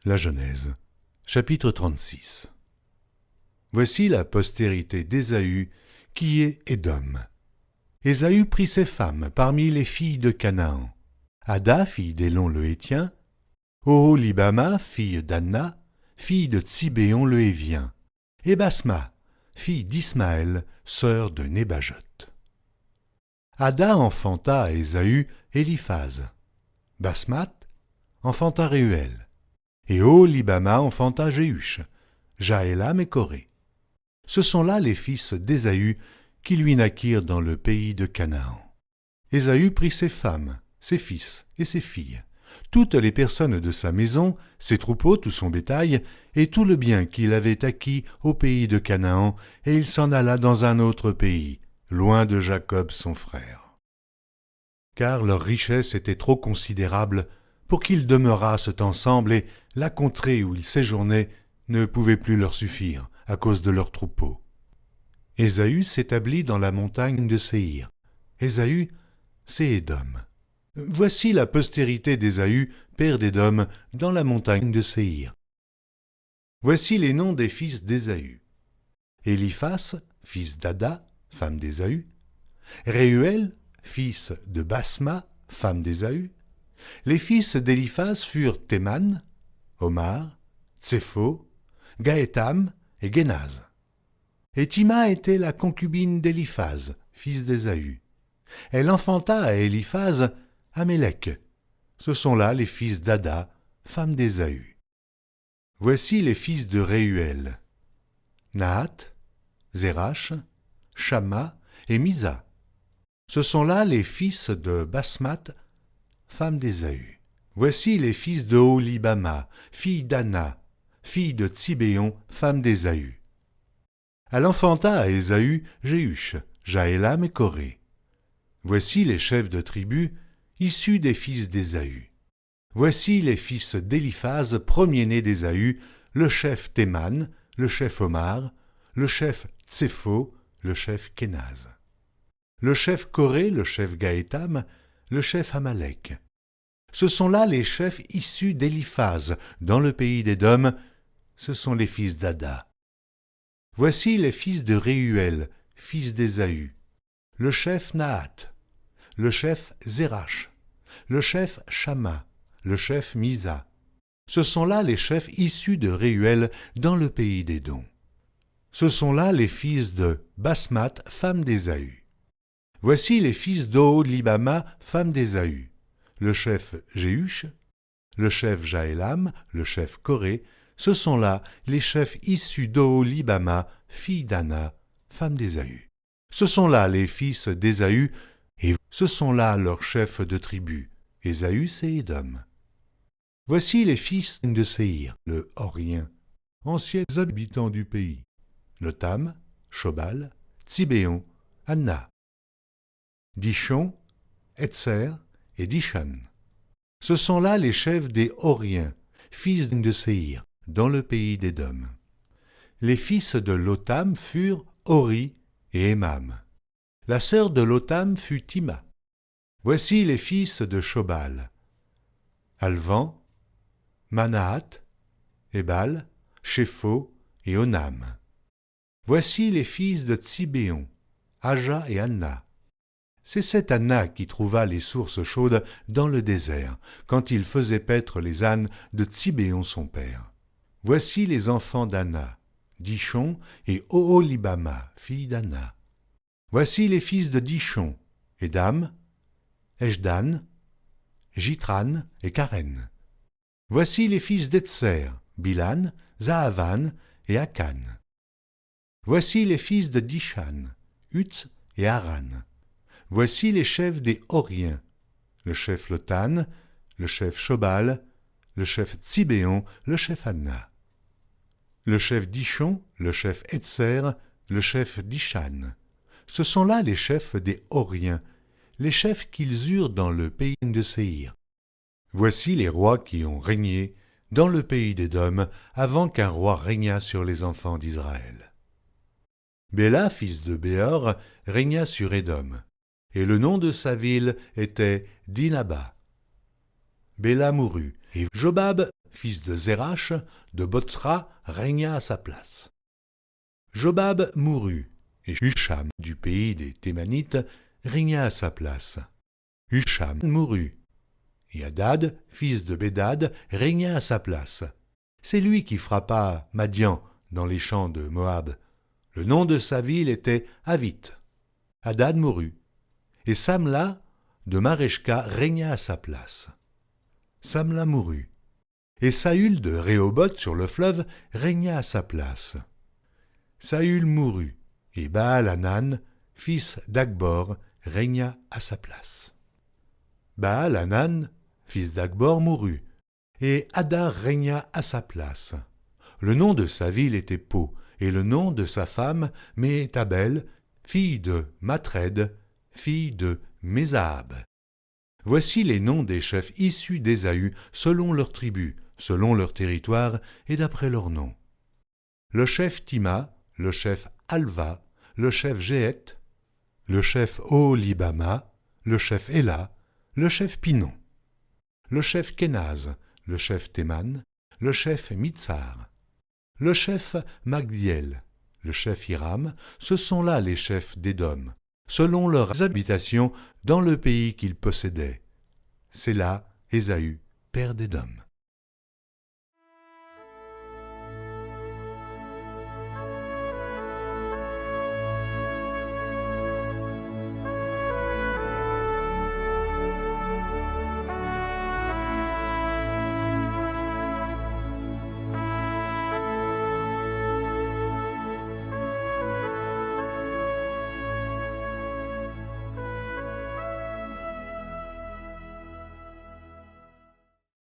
La Genèse, chapitre 36. Voici la postérité d'Ésaü, qui est Édom. Ésaü prit ses femmes parmi les filles de Canaan. Ada, fille d'Élon le Héthien, Oholibama, fille d'Anna, fille de Tsibéon le Hévien, et Basma, fille d'Ismaël, sœur de Nébajot. Ada enfanta à Ésaü Éliphaz. Basmath enfanta Réuel. Et Oholibama enfanta Jéhush, Jaélam et Coré. Ce sont là les fils d'Ésaü qui lui naquirent dans le pays de Canaan. Ésaü prit ses femmes, ses fils et ses filles, toutes les personnes de sa maison, ses troupeaux, tout son bétail, et tout le bien qu'il avait acquis au pays de Canaan, et il s'en alla dans un autre pays, loin de Jacob son frère. Car leur richesse était trop considérable pour qu'ils demeurassent ensemble, et la contrée où ils séjournaient ne pouvait plus leur suffire à cause de leurs troupeaux. Ésaü s'établit dans la montagne de Séhir. Ésaü, c'est Édom. Voici la postérité d'Ésaü, père d'Édom, dans la montagne de Séhir. Voici les noms des fils d'Ésaü. Éliphas, fils d'Ada, femme d'Ésaü. Réuel, fils de Basma, femme d'Ésaü. Les fils d'Éliphaz furent Théman, Omar, Tsépho, Gaétam et Génaz. Et Tima était la concubine d'Éliphaz, fils d'Ésaü. Elle enfanta à Éliphaz Amélec. Ce sont là les fils d'Ada, femme d'Ésaü. Voici les fils de Réuel. Nahath, Zérach, Shamma et Misa. Ce sont là les fils de Basmath, femme d'Ésaü. Voici les fils de Oholibama, fille d'Anna, fille de Tsibéon, femme d'Ésaü. Elle enfanta à Ésaü Jéhush, Jaélam et Coré. Voici les chefs de tribus, issus des fils d'Ésaü. Voici les fils d'Éliphaz, premier-né d'Ésaü, le chef Théman, le chef Omar, le chef Tsépho, le chef Kénaz. Le chef Coré, le chef Gaétam, le chef Amalek. Ce sont là les chefs issus d'Éliphaz, dans le pays d'Édom, ce sont les fils d'Ada. Voici les fils de Réuel, fils d'Ésaü, le chef Nahath, le chef Zérach, le chef Shamma, le chef Misa. Ce sont là les chefs issus de Réuel dans le pays d'Édom. Ce sont là les fils de Basmath, femme d'Ésaü. Voici les fils d'Oholibama, femme d'Ésaü, le chef Jéhush, le chef Jaélam, le chef Coré. Ce sont là les chefs issus d'Oholibama, fille d'Anna, femme d'Ésaü. Ce sont là les fils d'Ésaü, et ce sont là leurs chefs de tribu. Ésaü, c'est Édom. Voici les fils de Séhir, le Horien, anciens habitants du pays. Lotam, Shobal, Tsibéon, Anna. Dishon, Etzer et Dishan. Ce sont là les chefs des Horiens, fils de Séhir, dans le pays d'Édom. Les fils de Lotam furent Hori et Émam. La sœur de Lotam fut Tima. Voici les fils de Shobal. Alvan, Manahath, Ébal, Shépho et Onam. Voici les fils de Tsibéon, Aja et Anna. C'est cette Anna qui trouva les sources chaudes dans le désert, quand il faisait paître les ânes de Tsibéon son père. Voici les enfants d'Anna, Dishon et Oholibama, fille d'Anna. Voici les fils de Dishon, Édam, Eshdan, Jitran et Karen. Voici les fils d'Etzer, Bilan, Zahavan et Akan. Voici les fils de Dishan, Utz et Aran. Voici les chefs des Horiens, le chef Lotan, le chef Shobal, le chef Tsibéon, le chef Anna. Le chef Dishon, le chef Etzer, le chef Dishan. Ce sont là les chefs des Horiens, les chefs qu'ils eurent dans le pays de Séhir. Voici les rois qui ont régné dans le pays d'Édom avant qu'un roi régnât sur les enfants d'Israël. Béla, fils de Béor, régna sur Édom, et le nom de sa ville était Dinaba. Béla mourut, et Jobab fils de Zérach, de Botsra, régna à sa place. Jobab mourut, et Husham, du pays des Thémanites, régna à sa place. Husham mourut, et Hadad, fils de Bédad, régna à sa place. C'est lui qui frappa Madian dans les champs de Moab. Le nom de sa ville était Avith. Hadad mourut, et Samla de Mareshka régna à sa place. Samla mourut, et Saül de Rehoboth sur le fleuve régna à sa place. Saül mourut, et Baal-Hanan, fils d'Akbor, régna à sa place. Baal-Hanan, fils d'Akbor, mourut, et Hadar régna à sa place. Le nom de sa ville était Po, et le nom de sa femme Méhétabel, fille de Matred, fille de Mézahab. Voici les noms des chefs issus d'Ésaü selon leurs tribus, selon leur territoire et d'après leurs noms. Le chef Tima, le chef Alva, le chef Jéhet, le chef Oholibama, le chef Éla, le chef Pinon, le chef Kenaz, le chef Théman, le chef Mitsar, le chef Magdiel, le chef Hiram, ce sont là les chefs d'Édom, selon leurs habitations dans le pays qu'ils possédaient. C'est là Ésaü, père d'Édom.